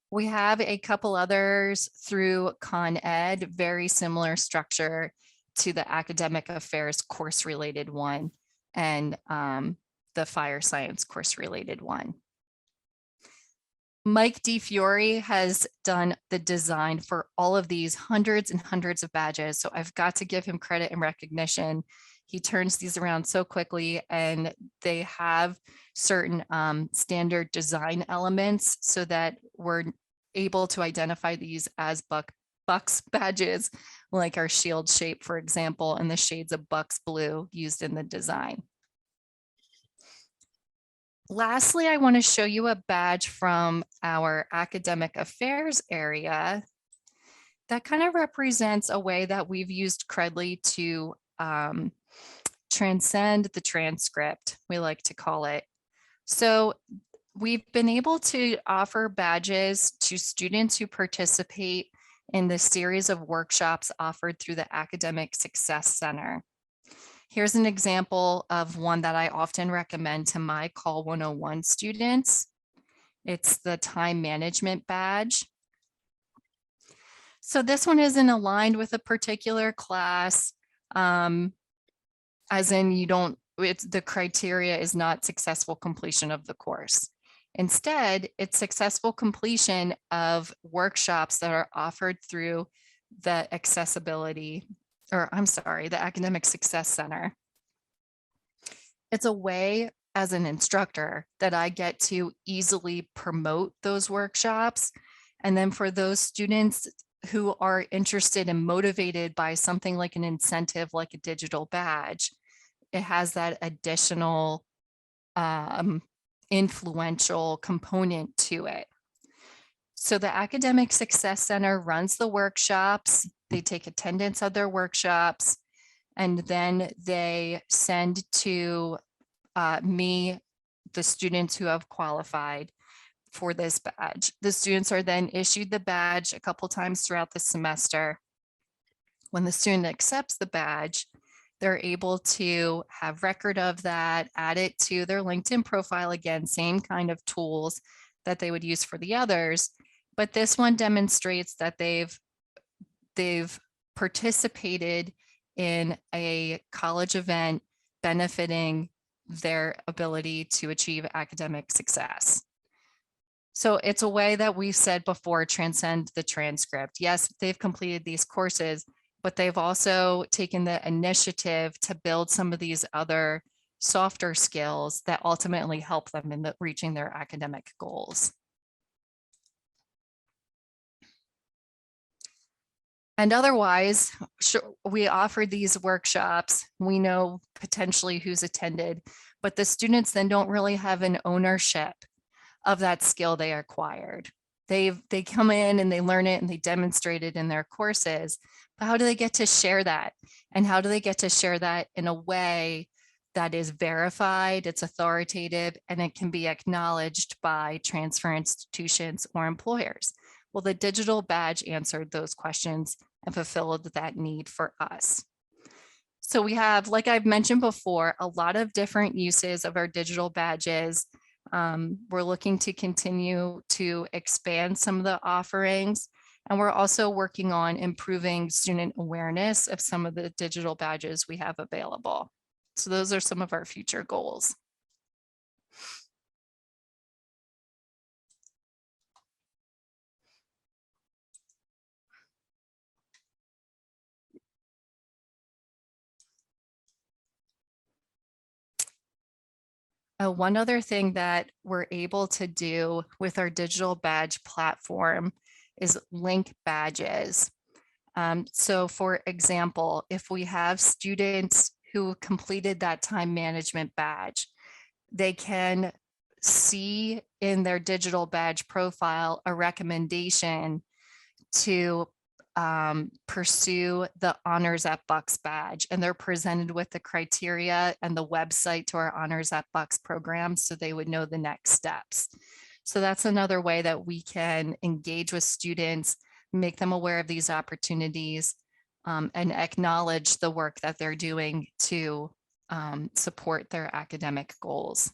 We have a couple others through Con Ed, very similar structure to the academic affairs course related one and the fire science course related one. Mike DiFiore has done the design for all of these hundreds and hundreds of badges. So I've got to give him credit and recognition. He turns these around so quickly, and they have certain standard design elements so that we're able to identify these as Bucks badges, like our shield shape, for example, and the shades of Bucks blue used in the design. Lastly, I want to show you a badge from our academic affairs area that kind of represents a way that we've used Credly to transcend the transcript, we like to call it. So we've been able to offer badges to students who participate in the series of workshops offered through the Academic Success Center. Here's an example of one that I often recommend to my Call 101 students. It's the time management badge. So this one isn't aligned with a particular class, as in the criteria is not successful completion of the course. Instead, it's successful completion of workshops that are offered through the the Academic Success Center. It's a way as an instructor that I get to easily promote those workshops. And then for those students who are interested and motivated by something like an incentive, like a digital badge, it has that additional influential component to it. So the Academic Success Center runs the workshops. They take attendance of their workshops, and then they send to me the students who have qualified for this badge. The students are then issued the badge a couple times throughout the semester. When the student accepts the badge, they're able to have record of that, add it to their LinkedIn profile. Again, same kind of tools that they would use for the others, but this one demonstrates that they've participated in a college event benefiting their ability to achieve academic success. So it's a way that we've said before, transcend the transcript. Yes, they've completed these courses, but they've also taken the initiative to build some of these other softer skills that ultimately help them in reaching their academic goals. And otherwise, we offer these workshops. We know potentially who's attended, but the students then don't really have an ownership of that skill they acquired. They come in and they learn it and they demonstrate it in their courses, but how do they get to share that? And how do they get to share that in a way that is verified, it's authoritative, and it can be acknowledged by transfer institutions or employers? Well, the digital badge answered those questions and fulfilled that need for us. So we have, like I've mentioned before, a lot of different uses of our digital badges. We're looking to continue to expand some of the offerings, and we're also working on improving student awareness of some of the digital badges we have available. So those are some of our future goals. One other thing that we're able to do with our digital badge platform is link badges. So for example, if we have students who completed that time management badge, they can see in their digital badge profile a recommendation to pursue the Honors at Bucks badge, and they're presented with the criteria and the website to our Honors at Bucks program so they would know the next steps. So that's another way that we can engage with students, make them aware of these opportunities, and acknowledge the work that they're doing to support their academic goals.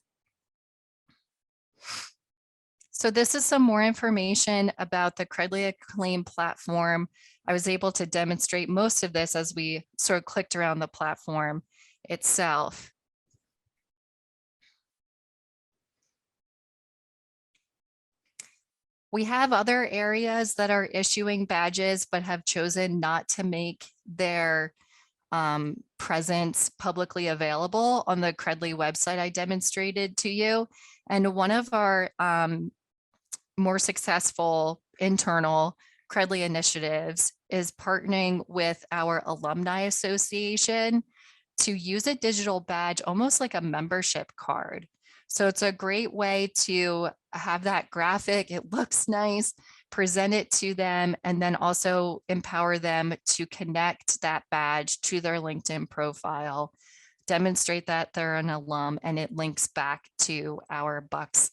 So this is some more information about the Credly Acclaim platform. I was able to demonstrate most of this as we sort of clicked around the platform itself. We have other areas that are issuing badges, but have chosen not to make their presence publicly available on the Credly website I demonstrated to you. And one of our more successful internal Credly initiatives is partnering with our alumni association to use a digital badge, almost like a membership card. So it's a great way to have that graphic. It looks nice, present it to them, and then also empower them to connect that badge to their LinkedIn profile, demonstrate that they're an alum, and it links back to our Bucks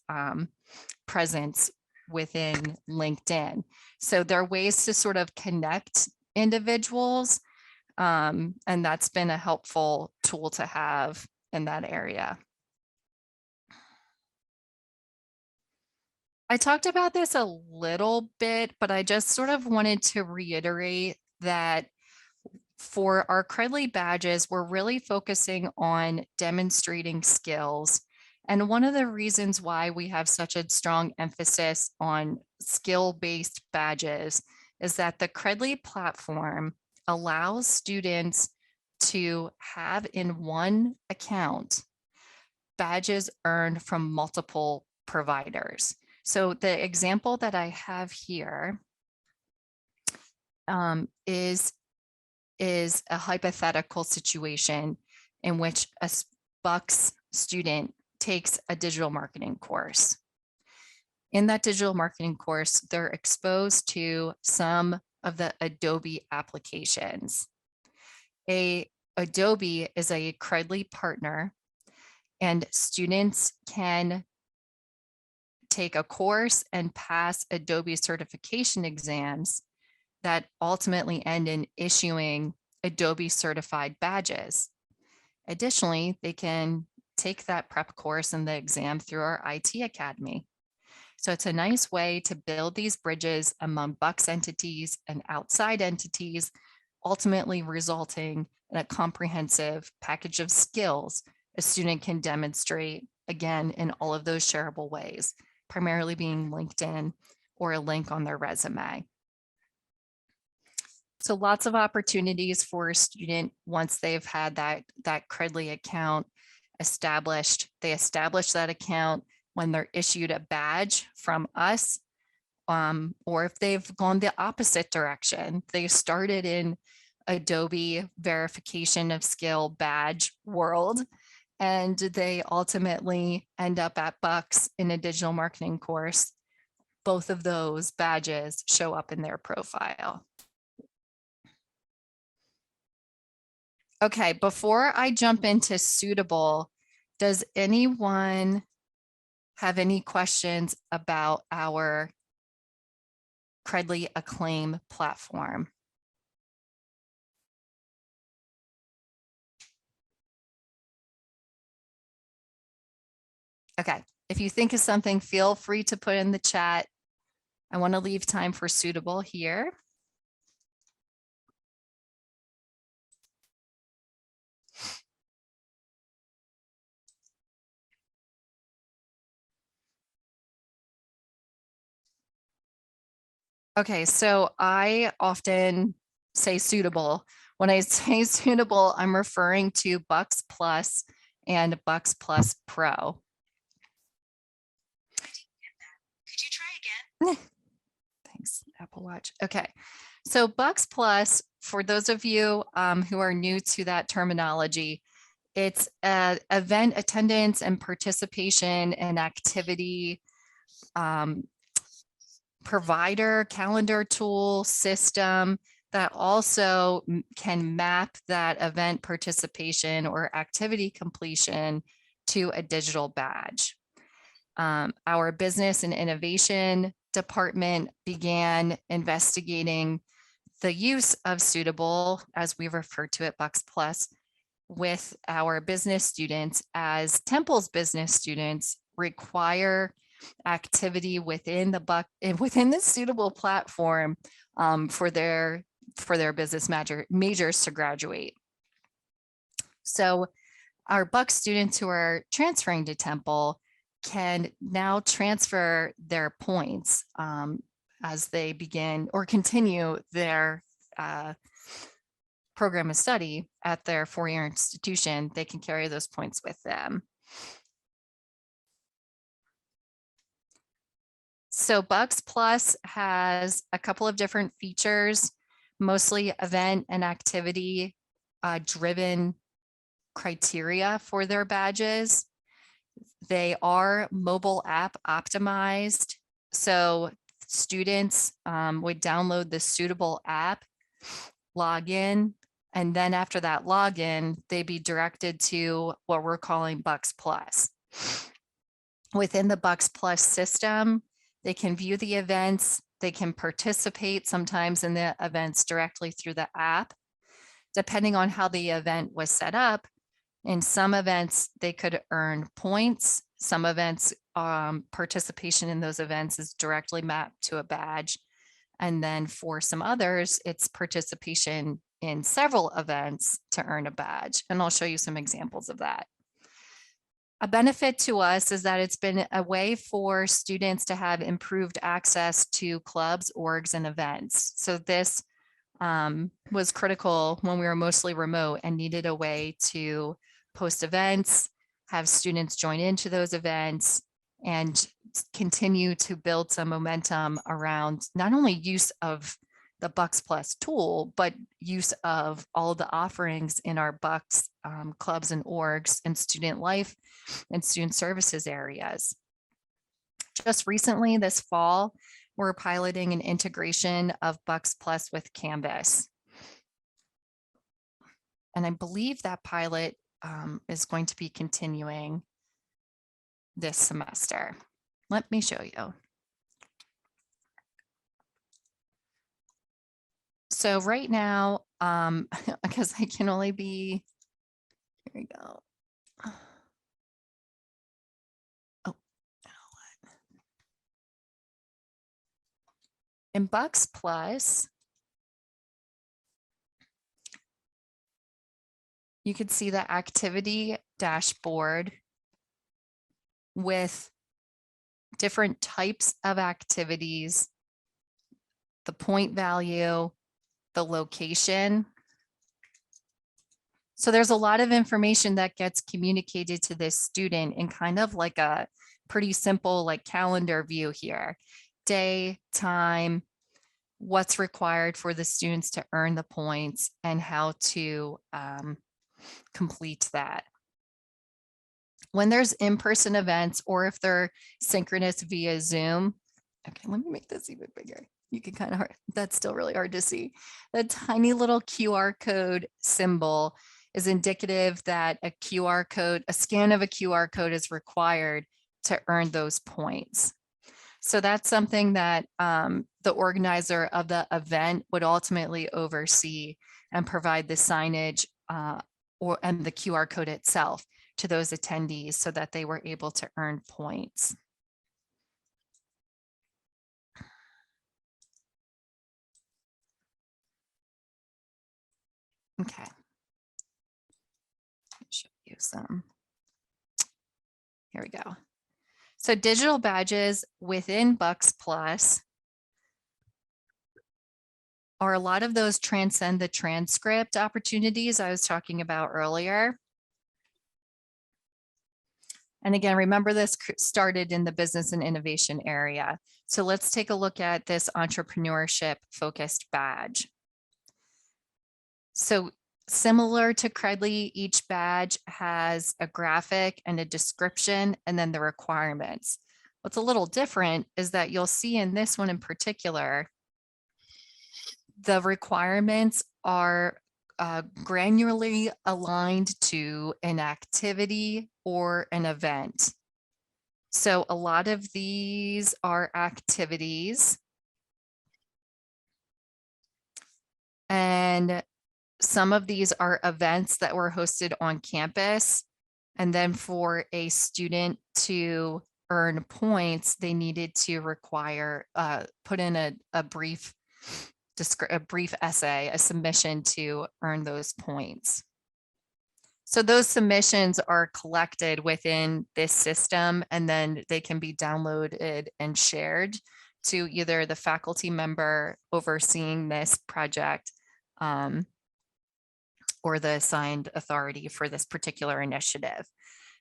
presence within LinkedIn. So there are ways to sort of connect individuals, and that's been a helpful tool to have in that area. I talked about this a little bit, but I just sort of wanted to reiterate that for our Credly badges, we're really focusing on demonstrating skills. And one of the reasons why we have such a strong emphasis on skill-based badges is that the Credly platform allows students to have in one account badges earned from multiple providers. So the example that I have here is a hypothetical situation in which a Bucks student takes a digital marketing course. In that digital marketing course, they're exposed to some of the Adobe applications. Adobe is a Credly partner, and students can take a course and pass Adobe certification exams that ultimately end in issuing Adobe certified badges. Additionally, they can take that prep course and the exam through our IT Academy. So it's a nice way to build these bridges among Bucks entities and outside entities, ultimately resulting in a comprehensive package of skills a student can demonstrate, again, in all of those shareable ways, primarily being LinkedIn or a link on their resume. So lots of opportunities for a student once they've had that Credly account established. They establish that account when they're issued a badge from us, or if they've gone the opposite direction, they started in Adobe verification of skill badge world, and they ultimately end up at Bucks in a digital marketing course. Both of those badges show up in their profile. Okay, before I jump into Suitable, does anyone have any questions about our Credly Acclaim platform? Okay, if you think of something, feel free to put in the chat. I want to leave time for Suitable here. Okay, so I often say Suitable. When I say Suitable, I'm referring to Bucks Plus and Bucks Plus Pro. Could you try again? Thanks, Apple Watch. Okay, so Bucks Plus, for those of you who are new to that terminology, it's event attendance and participation and activity provider, calendar tool, system that also can map that event participation or activity completion to a digital badge. Our business and innovation department began investigating the use of Suitable, as we refer to it, Bucks Plus, with our business students, as Temple's business students require activity within the suitable platform for their business majors to graduate. So our Bucks students who are transferring to Temple can now transfer their points as they begin or continue their program of study at their four-year institution. They can carry those points with them. So Bucks Plus has a couple of different features, mostly event and activity driven criteria for their badges. They are mobile app optimized. So students would download the suitable app, log in, and then after that login, they'd be directed to what we're calling Bucks Plus. Within the Bucks Plus system, they can view the events, they can participate sometimes in the events directly through the app. Depending on how the event was set up, in some events, they could earn points. Some events, participation in those events is directly mapped to a badge. And then for some others, it's participation in several events to earn a badge. And I'll show you some examples of that. A benefit to us is that it's been a way for students to have improved access to clubs, orgs, and events. So this was critical when we were mostly remote and needed a way to post events, have students join into those events, and continue to build some momentum around not only use of the Bucks Plus tool, but use of all the offerings in our Bucks clubs and orgs and student life and student services areas. Just recently this fall, we're piloting an integration of Bucks Plus with Canvas. And I believe that pilot is going to be continuing this semester. Let me show you. So right now, because I can only be, here we go. Oh, in Bucks Plus, you can see the activity dashboard with different types of activities, the point value, the location. So there's a lot of information that gets communicated to this student in kind of like a pretty simple like calendar view here. Day, time, what's required for the students to earn the points, and how to complete that. When there's in-person events, or if they're synchronous via Zoom, okay, let me make this even bigger. You can kind of, that's still really hard to see. The tiny little QR code symbol is indicative that a QR code, a scan of a QR code is required to earn those points. So that's something that the organizer of the event would ultimately oversee and provide the signage and the QR code itself to those attendees so that they were able to earn points. Okay. Show you some. Here we go. So digital badges within Bucks Plus are a lot of those transcend the transcript opportunities I was talking about earlier. And again, remember this started in the business and innovation area. So let's take a look at this entrepreneurship focused badge. So similar to Credly, each badge has a graphic and a description and then the requirements. What's a little different is that you'll see in this one in particular, the requirements are granularly aligned to an activity or an event. So a lot of these are activities. And some of these are events that were hosted on campus. And then for a student to earn points, they needed to put in a brief essay, a submission to earn those points. So those submissions are collected within this system, and then they can be downloaded and shared to either the faculty member overseeing this project or the assigned authority for this particular initiative.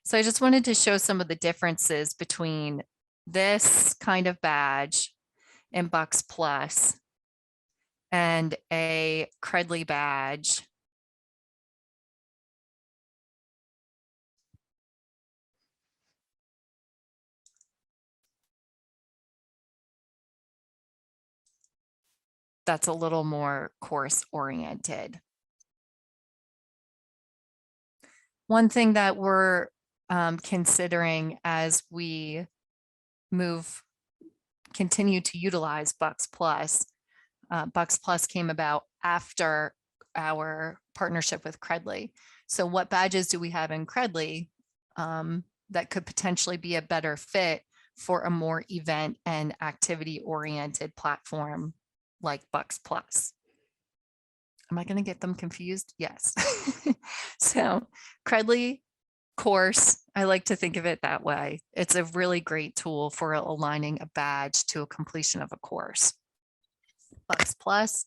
So I just wanted to show some of the differences between this kind of badge in Bucks Plus and a Credly badge. That's a little more course oriented. One thing that we're considering as we continue to utilize Bucks Plus came about after our partnership with Credly. So what badges do we have in Credly that could potentially be a better fit for a more event and activity oriented platform like Bucks Plus? Am I going to get them confused? Yes. So Credly course, I like to think of it that way. It's a really great tool for aligning a badge to a completion of a course. Bucks Plus,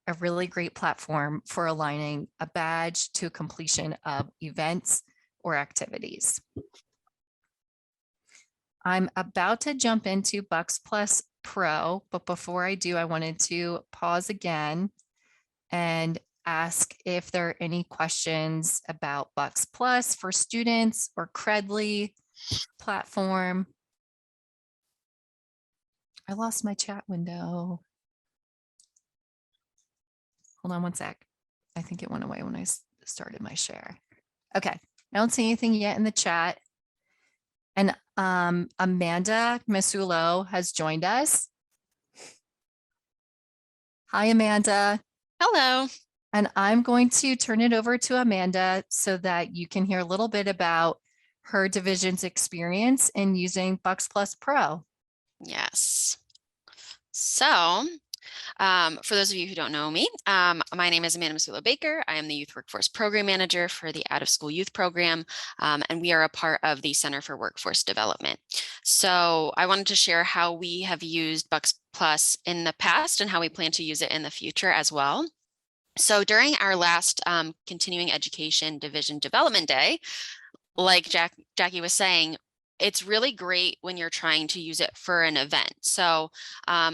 a really great platform for aligning a badge to completion of events or activities. I'm about to jump into Bucks Plus Pro, but before I do, I wanted to pause again and ask if there are any questions about Bucks Plus for students or Credly platform. I lost my chat window. Hold on one sec. I think it went away when I started my share. Okay, I don't see anything yet in the chat. And Amanda Masulo has joined us. Hi, Amanda. Hello. And I'm going to turn it over to Amanda so that you can hear a little bit about her division's experience in using Bucks Plus Pro. Yes. So for those of you who don't know me, my name is Amanda Masulo Baker. I am the Youth Workforce Program Manager for the Out of School Youth Program, and we are a part of the Center for Workforce Development. So I wanted to share how we have used Bucks Plus in the past and how we plan to use it in the future as well. So during our last Continuing Education Division Development Day, like Jackie was saying, it's really great when you're trying to use it for an event. So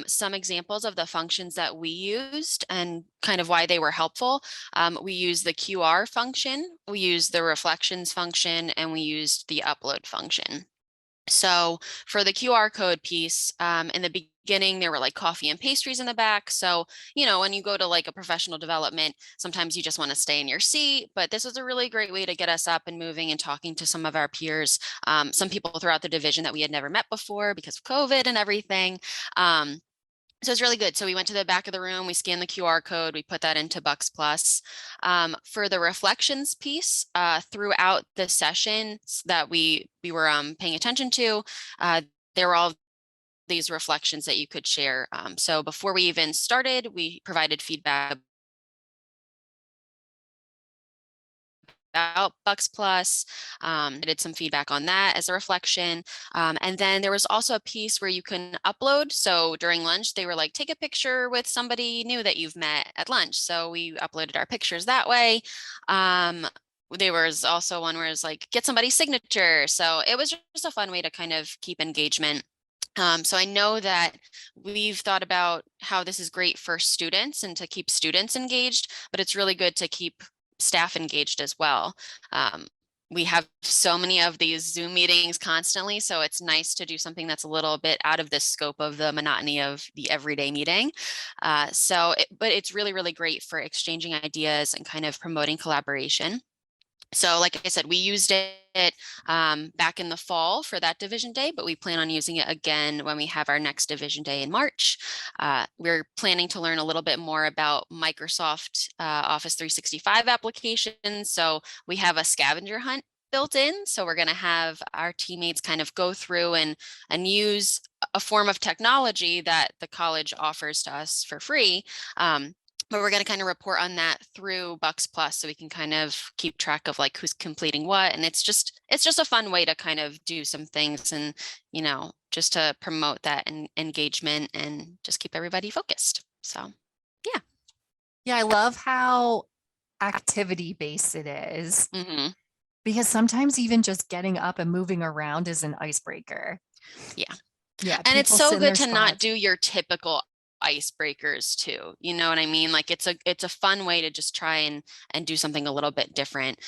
some examples of the functions that we used and kind of why they were helpful. We used the QR function, we used the reflections function, and we used the upload function. So for the QR code piece, in the beginning, there were like coffee and pastries in the back. So, you know, when you go to like a professional development, sometimes you just want to stay in your seat, but this was a really great way to get us up and moving and talking to some of our peers, some people throughout the division that we had never met before because of COVID and everything. So it's really good. So we went to the back of the room, we scanned the QR code, we put that into Bucks Plus. For the reflections piece, throughout the sessions that we were paying attention to, there were all these reflections that you could share. So before we even started, we provided feedback about Bucks Plus. I did some feedback on that as a reflection. And then there was also a piece where you can upload. So during lunch, they were like, take a picture with somebody new that you've met at lunch. So we uploaded our pictures that way. There was also one where it's like, get somebody's signature. So it was just a fun way to kind of keep engagement. So I know that we've thought about how this is great for students and to keep students engaged, but it's really good to keep staff engaged as well. We have so many of these Zoom meetings constantly, so it's nice to do something that's a little bit out of the scope of the monotony of the everyday meeting. But it's really, really great for exchanging ideas and kind of promoting collaboration. So like I said, we used it back in the fall for that division day, but we plan on using it again when we have our next division day in March. We're planning to learn a little bit more about Microsoft Office 365 applications. So we have a scavenger hunt built in. So we're going to have our teammates kind of go through and use a form of technology that the college offers to us for free. But we're going to kind of report on that through Bucks Plus, so we can kind of keep track of like who's completing what. And it's just a fun way to kind of do some things and, just to promote that engagement and just keep everybody focused. So, yeah. Yeah, I love how activity based it is, hmm because sometimes even just getting up and moving around is an icebreaker. Yeah. Yeah, And it's people so sit in good their to not spots. do your typical icebreakers too. You know what I mean? Like it's a fun way to just try and do something a little bit different.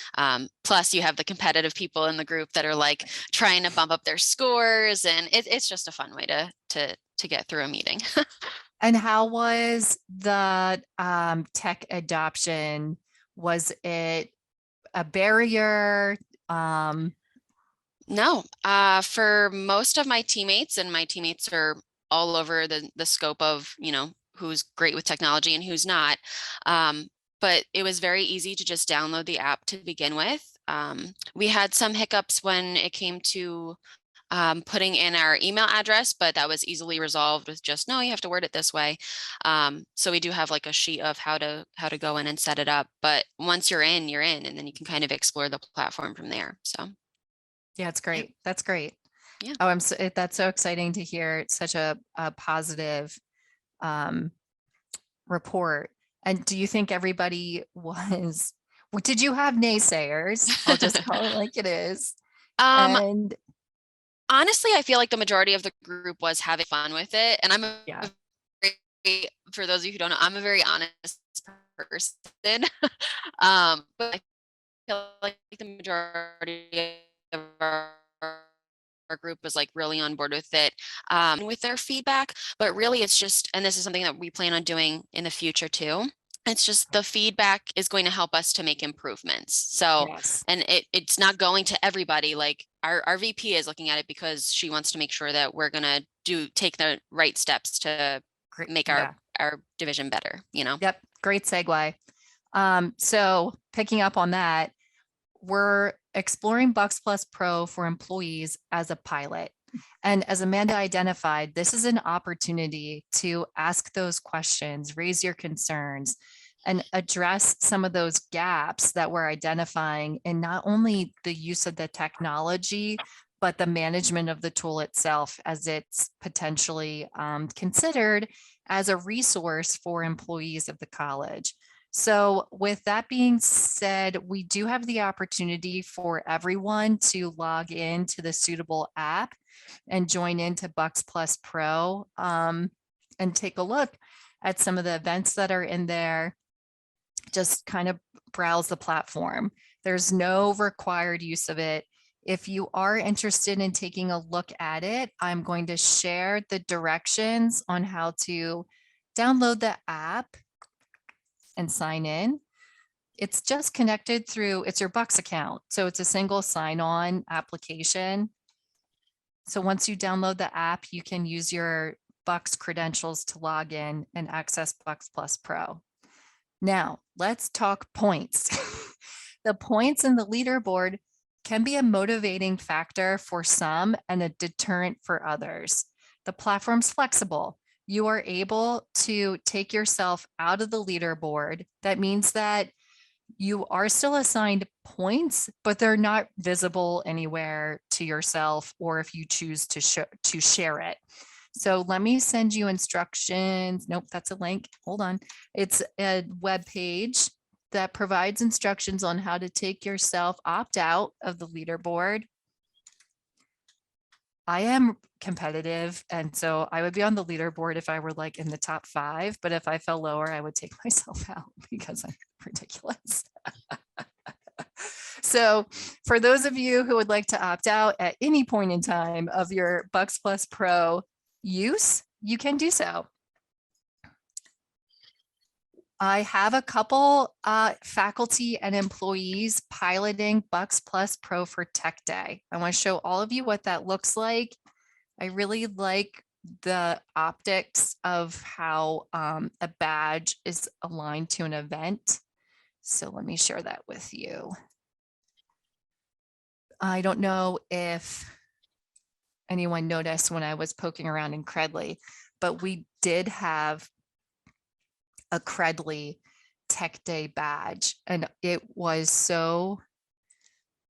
Plus you have the competitive people in the group that are like trying to bump up their scores, and it's just a fun way to get through a meeting. And how was the tech adoption? Was it a barrier? No, for most of my teammates, and my teammates are all over the scope of, who's great with technology and who's not. But it was very easy to just download the app to begin with. We had some hiccups when it came to putting in our email address, but that was easily resolved with just, no, you have to word it this way. So we do have like a sheet of how to go in and set it up. But once you're in, and then you can kind of explore the platform from there. So. Yeah, it's Yeah. great. That's great. Yeah. Oh, that's so exciting to hear. It's such a positive um, report. And do you think everybody was, did you have naysayers? I'll just call it like it is. Um, And Honestly, I feel like the majority of the group was having fun with it. And yeah, for those of you who don't know, I'm a very honest person. But I feel like the majority of our group was like really on board with it, with their feedback. But really it's just, and this is something that we plan on doing in the future too. It's just the feedback is going to help us to make improvements. So, yes, and it's not going to everybody. Like our VP is looking at it because she wants to make sure that we're going to take the right steps to great. make Yeah, our division better, yep, great segue. So picking up on that, we're exploring Bucks Plus Pro for employees as a pilot. And as Amanda identified, this is an opportunity to ask those questions, raise your concerns, and address some of those gaps that we're identifying in not only the use of the technology, but the management of the tool itself, as it's potentially considered as a resource for employees of the college. So with that being said, we do have the opportunity for everyone to log into the suitable app and join into Bucks Plus Pro and take a look at some of the events that are in there. Just kind of browse the platform. There's no required use of it. If you are interested in taking a look at it, I'm going to share the directions on how to download the app and sign in. It's just connected through, it's your Bucks account. So it's a single sign-on application. So once you download the app, you can use your Bucks credentials to log in and access Bucks Plus Pro. Now, let's talk points. The points in the leaderboard can be a motivating factor for some and a deterrent for others. The platform's flexible. You are able to take yourself out of the leaderboard. That means that you are still assigned points, but they're not visible anywhere to yourself, or if you choose to share it. So let me send you instructions. Nope, that's a link. Hold on. It's a web page that provides instructions on how to take yourself opt out of the leaderboard. I am competitive, and so I would be on the leaderboard if I were like in the top 5, but if I fell lower, I would take myself out because I'm ridiculous. So for those of you who would like to opt out at any point in time of your Bucks Plus Pro use, you can do so. I have a couple faculty and employees piloting Bucks Plus Pro for Tech Day. I want to show all of you what that looks like. I really like the optics of how a badge is aligned to an event. So let me share that with you. I don't know if anyone noticed when I was poking around in Credly, but we did have a Credly Tech Day badge, and it was so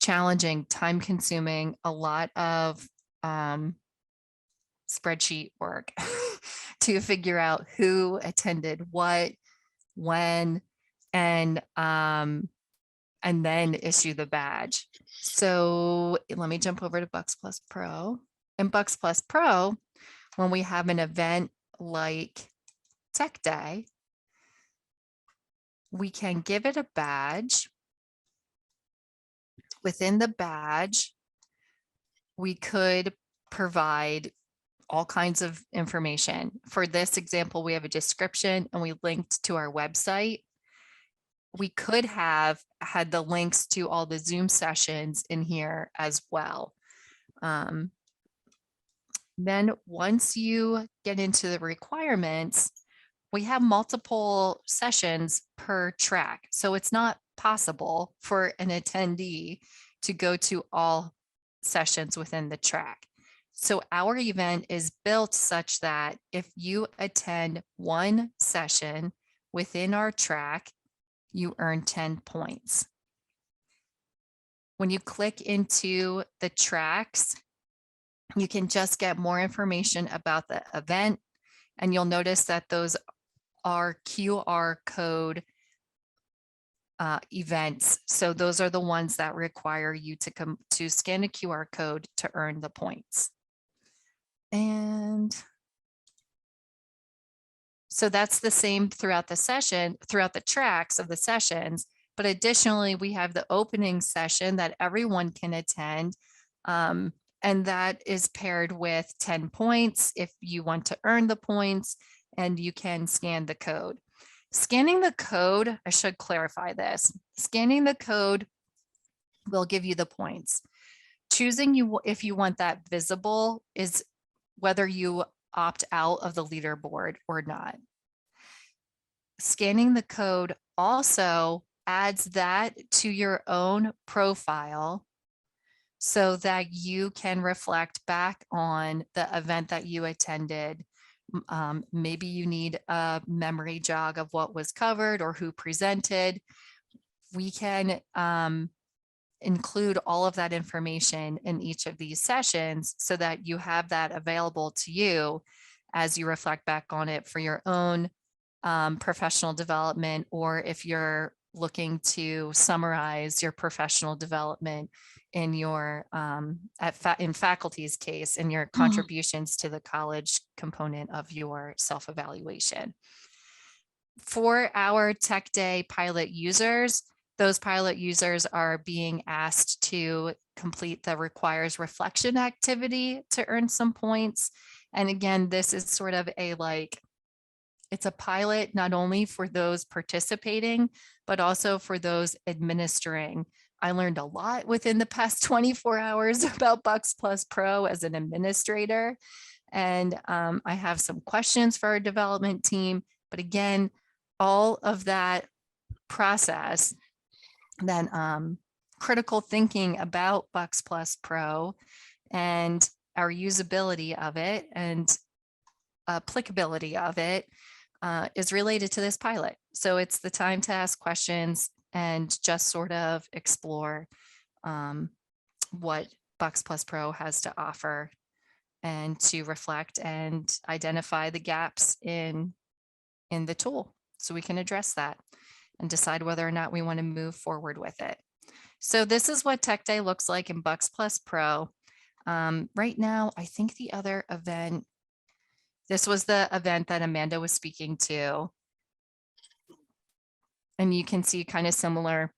challenging, time consuming, a lot of spreadsheet work to figure out who attended what, when, and then issue the badge. So let me jump over to Bucks Plus Pro. In Bucks Plus Pro, when we have an event like Tech Day, we can give it a badge. Within the badge, we could provide all kinds of information. For this example, we have a description and we linked to our website. We could have had the links to all the Zoom sessions in here as well. Then once you get into the requirements, we have multiple sessions per track. So it's not possible for an attendee to go to all sessions within the track. So our event is built such that if you attend one session within our track, you earn 10 points. When you click into the tracks, you can just get more information about the event, and you'll notice that those are QR code events. So those are the ones that require you to come to scan a QR code to earn the points. And so that's the same throughout the session, throughout the tracks of the sessions. But additionally, we have the opening session that everyone can attend. And that is paired with 10 points if you want to earn the points, and you can scan the code. Scanning the code, I should clarify this. Scanning the code will give you the points. Choosing you if you want that visible is whether you opt out of the leaderboard or not. Scanning the code also adds that to your own profile so that you can reflect back on the event that you attended. Maybe you need a memory jog of what was covered or who presented. We can include all of that information in each of these sessions so that you have that available to you as you reflect back on it for your own professional development, or if you're looking to summarize your professional development in your in faculty's case, in your contributions to the college component of your self-evaluation. For our Tech Day pilot users, those pilot users are being asked to complete the requires reflection activity to earn some points. And again, this is sort of a it's a pilot not only for those participating, but also for those administering. I learned a lot within the past 24 hours about Bucks Plus Pro as an administrator. And I have some questions for our development team. But again, all of that process, then critical thinking about Bucks Plus Pro and our usability of it and applicability of it is related to this pilot. So it's the time to ask questions and just sort of explore what Bucks Plus Pro has to offer, and to reflect and identify the gaps in the tool so we can address that and decide whether or not we want to move forward with it. So this is what Tech Day looks like in Bucks Plus Pro. Right now, I think the other event, this was the event that Amanda was speaking to. And you can see kind of similar,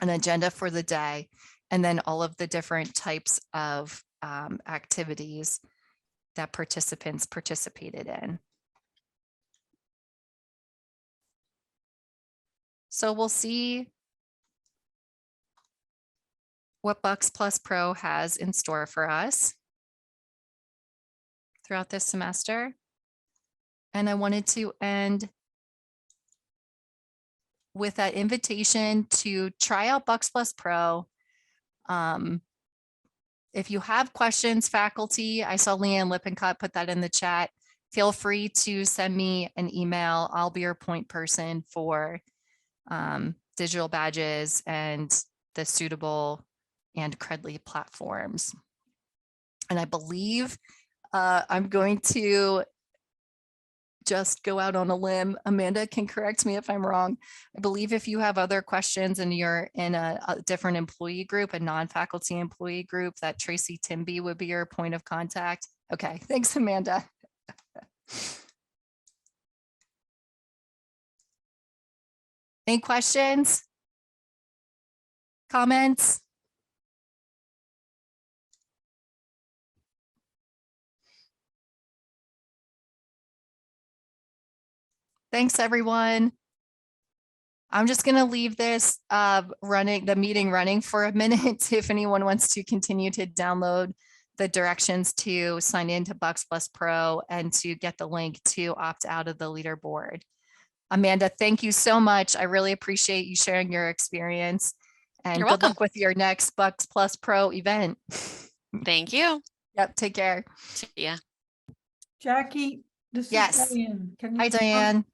an agenda for the day, and then all of the different types of activities that participants participated in. So we'll see what Bucks Plus Pro has in store for us throughout this semester. And I wanted to end with that invitation to try out Bucks Plus Pro. if you have questions, faculty, I saw Leanne Lippincott put that in the chat. Feel free to send me an email. I'll be your point person for digital badges and the Suitable and Credly platforms. And I believe I'm going to just go out on a limb. Amanda can correct me if I'm wrong. I believe if you have other questions and you're in a different employee group, a non-faculty employee group, that Tracy Timby would be your point of contact. Okay, thanks, Amanda. Any questions? Comments? Thanks, everyone. I'm just going to leave this the meeting running for a minute. If anyone wants to continue to download the directions to sign into Bucks Plus Pro and to get the link to opt out of the leaderboard. Amanda, thank you so much. I really appreciate you sharing your experience, and You're good welcome. luck with your next Bucks Plus Pro event. Thank you. Yep, take care. See ya. Jackie, this Yes. is Diane. Can you? Hi, Diane.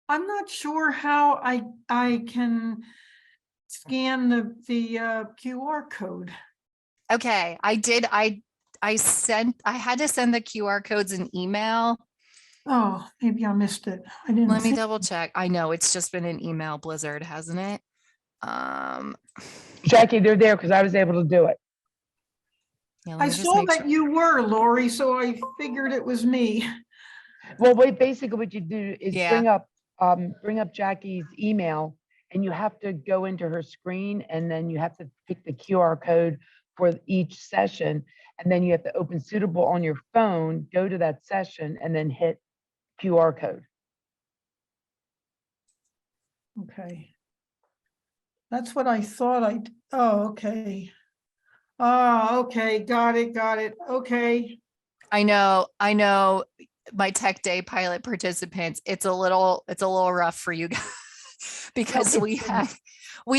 I'm not sure how I can scan the QR code. Okay, I did. I had to send the QR codes in email. Oh, maybe I missed it. I didn't. Let me see- double check. I know it's just been an email blizzard, hasn't it? Jackie, they're there because I was able to do it. Yeah, let I me just saw make that sure. you were, Lori, so I figured it was me. Well, wait, basically what you do is Yeah. bring up Jackie's email, and you have to go into her screen, and then you have to pick the QR code for each session. And then you have to open Suitable on your phone, go to that session, and then hit QR code. Okay. That's what I thought oh, okay. Oh, okay, got it, okay. I know my tech day pilot participants, it's a little rough for you guys because we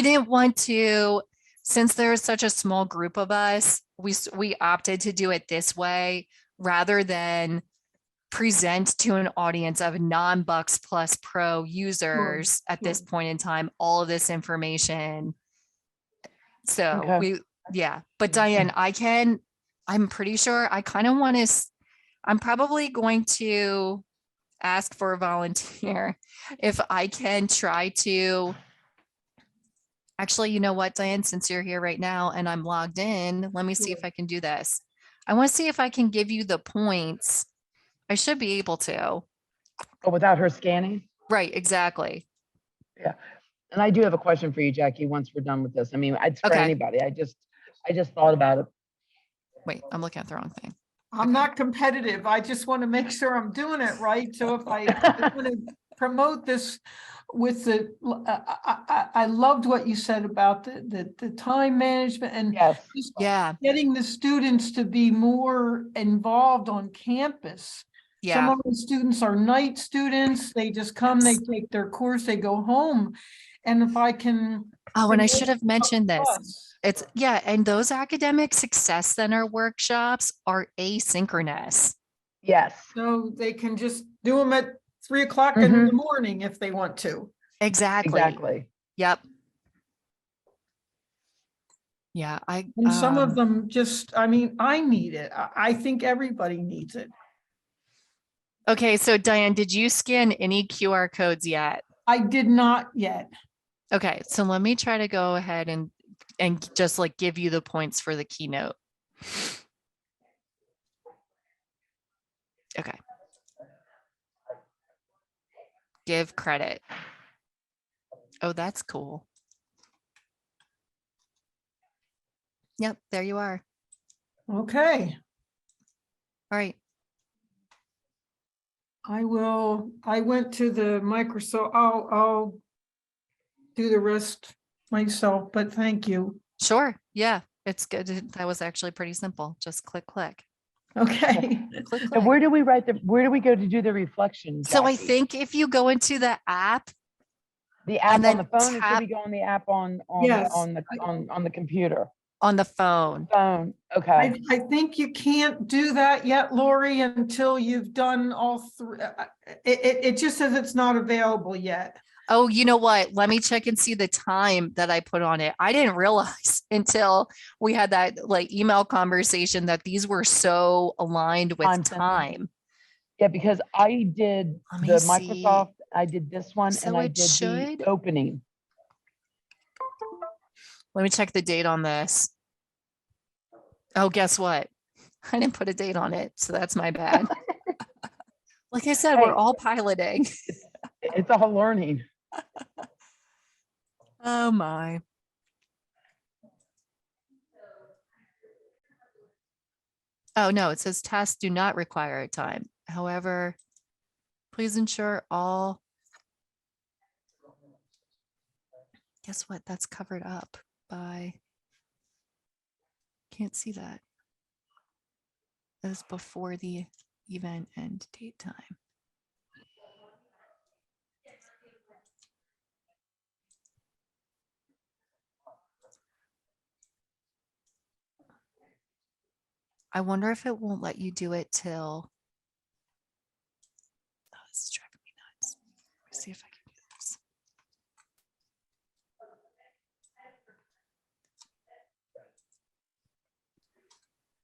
didn't want to, since there's such a small group of us, we opted to do it this way rather than present to an audience of non-Bucks Plus Pro users at this sure. point in time, all of this information. So Okay. but Diane, I'm pretty sure I kind of want to, I'm probably going to ask for a volunteer if I can try to, actually, you know what, Diane, since you're here right now and I'm logged in, let me see if I can do this. I want to see if I can give you the points. I should be able to. Oh, without her scanning? Right, exactly. And I do have a question for you, Jackie, once we're done with this. I mean, it's for Okay. anybody. I just thought about it. Wait, I'm looking at the wrong thing. I'm not competitive. I just want to make sure I'm doing it right. So if I want to promote this with I loved what you said about the time management and Yes. just Yeah, getting the students to be more involved on campus. Some yeah, of the students are night students. They just come, they Yes. take their course, they go home. And if I can. oh, and I promote should have mentioned this. plus, It's, yeah, and those academic success center workshops are asynchronous. Yes. So they can just do them at 3 o'clock in the morning if they want to. Exactly. Exactly. Yep. Yeah, And some of them just, I mean, I need it. I think everybody needs it. okay, so Diane, did you scan any QR codes yet? I did not yet. Okay, so let me try to go ahead and just like give you the points for the keynote. Okay. Give credit. Oh, that's cool. Yep, there you are. Okay, All right. I went to the Microsoft, I'll do the rest myself, but thank you. Sure. Yeah, it's good. That was actually pretty simple. Just click, click. Okay. Click, And click. where do we go to do the reflections? So I Jackie? think if you go into the app, The app and on then the phone, or should tap- we go on the app on Yes. the computer? on the phone. Phone, okay. I think you can't do that yet, Lori, until you've done all three. It just says it's not available yet. Oh, you know what? Let me check and see the time that I put on it. I didn't realize until we had that like email conversation that these were so aligned with Time sensitive. time. Yeah, because I did Let me the see. Microsoft, I did this one, So and I it did should- the opening. Let me check the date on this. Oh, guess what? I didn't put a date on it, so that's my bad. Like I said, Hey. we're all piloting. It's all learning. Oh my. Oh, no, it says tasks do not require a time. However, please ensure all. Guess what? That's covered up by. Can't see that. That is before the event and date time. I wonder if it won't let you do it till. Oh, this is driving me nuts. Let me see if I can do this.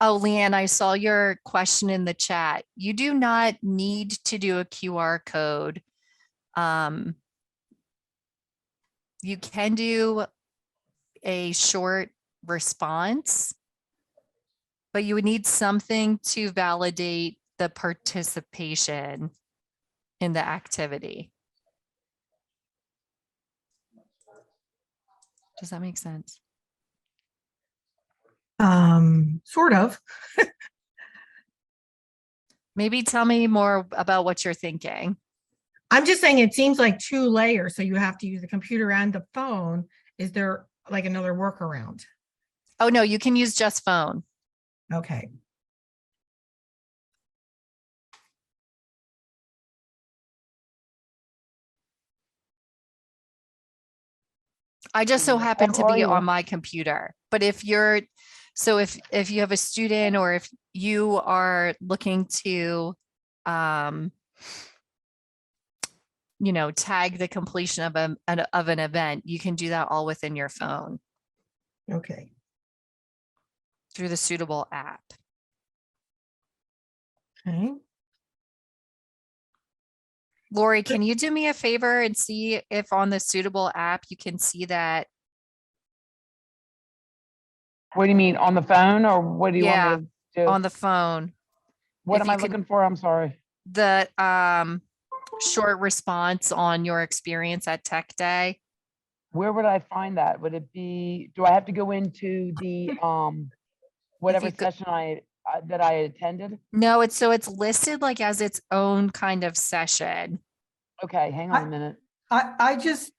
Oh, Leanne, I saw your question in the chat. You do not need to do a QR code. You can do a short response, but you would need something to validate the participation in the activity. Does that make sense? Sort of. Maybe tell me more about what you're thinking. I'm just saying it seems like 2 layers, so you have to use the computer and the phone. Is there like another workaround? Oh, no, you can use just phone. Okay. I just so happen to How are be you? on my computer, but if you're, so if you have a student or if you are looking to, you know, tag the completion of an event, you can do that all within your phone Okay. through the Suitable app. Okay. Lori, can you do me a favor and see if on the Suitable app you can see that? What do you mean, on the phone, or what do you Yeah, want me to do? on the phone, What if am you I could- looking for? I'm sorry. the short response on your experience at Tech Day. Where would I find that? Would it be, do I have to go into the, whatever you go- session that I attended? No, it's so it's listed like as its own kind of session. Okay, hang on a minute. I just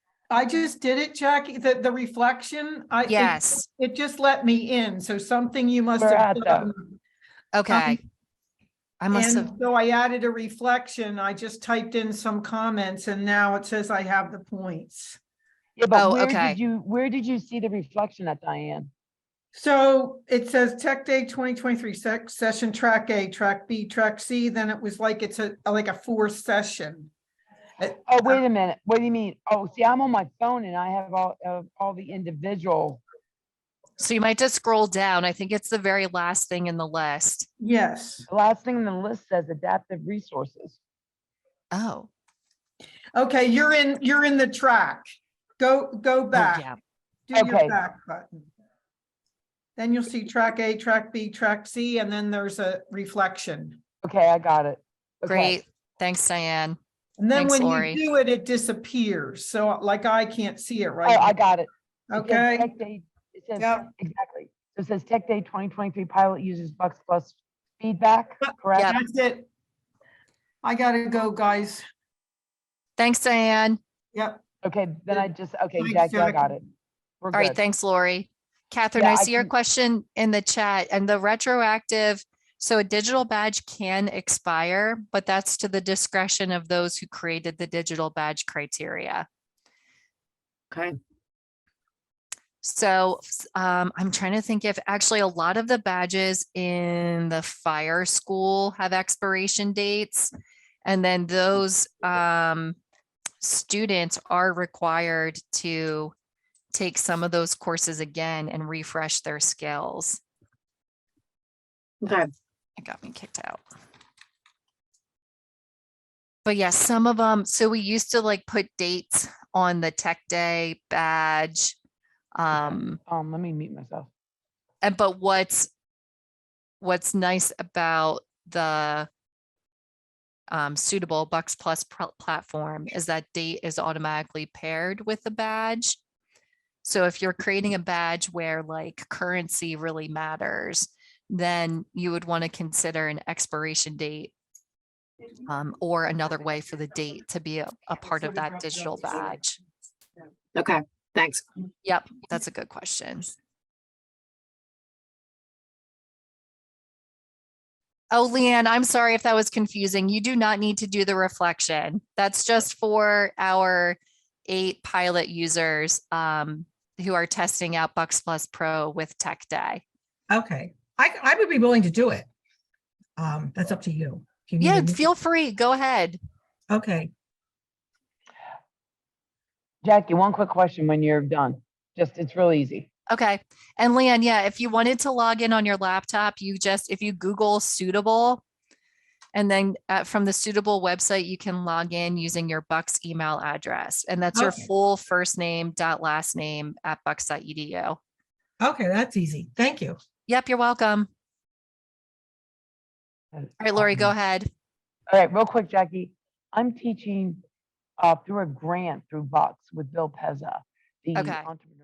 did it, Jackie, the reflection. Yes. It just let me in, so something you must Where have at, though? done. Okay. I must have, And so I added a reflection. I just typed in some comments and now it says I have the points. Yeah, but Oh, where okay. where did you see the reflection at, Diane? So it says Tech Day 2023 session track A, track B, track C, then it was like it's like a 4th session. Oh, wait a minute. What do you mean? Oh, see, I'm on my phone and I have all the individual. so you might just scroll down. I think it's the very last thing in the list. Yes. The last thing in the list says adaptive resources. Oh, Okay, you're in the track. Go oh, back. yeah. Do your Okay. back button. Then you'll see track A, track B, track C, and then there's a reflection. Okay, I got it. Okay. Great. Thanks, Diane. And then Thanks, when Lori. you do it, it disappears. So like I can't see it Oh, right I now. got it. It says Okay, Tech Day, it says, Yep. exactly. It says Tech Day 2023 pilot uses Bucks Plus feedback, correct? Yep. that's it. I gotta go, guys. Thanks, Diane. Yep. Okay, then I just, okay, Thanks, Jackie, I got Jackie. it. We're All right. good. Thanks, Lori. Catherine, Yeah, I I see your can- question in the chat and the retroactive. So a digital badge can expire, but that's to the discretion of those who created the digital badge criteria. Okay. So I'm trying to think if actually a lot of the badges in the fire school have expiration dates. And then those students are required to take some of those courses again and refresh their skills. Okay. It got me kicked out. But yes, some of them, so we used to like put dates on the tech day badge. Let me mute myself. And but what's nice about the suitable Bucks Plus platform is that date is automatically paired with the badge. So if you're creating a badge where like currency really matters, then you would want to consider an expiration date or another way for the date to be a part of that digital badge. Okay, thanks. Yep, that's a good question. Oh, Leanne, I'm sorry if that was confusing. You do not need to do the reflection. That's just for our 8 pilot users who are testing out Bucks Plus Pro with Tech Day. Okay, I would be willing to do it. That's up to you. If you need Yeah, me- feel free. Go ahead. Okay, Jackie, one quick question when you're done. Just, it's real easy. Okay. And Leanne, yeah, if you wanted to log in on your laptop, if you Google Suitable, and then from the Suitable website, you can log in using your Bucks email address. And that's your Okay. full first name dot last name at bucks.edu. okay, that's easy. Thank you. Yep, you're welcome. All right, Lori, go ahead. All right, real quick, Jackie. I'm teaching through a grant through Bucks with Bill Pezza, the Okay. entrepreneur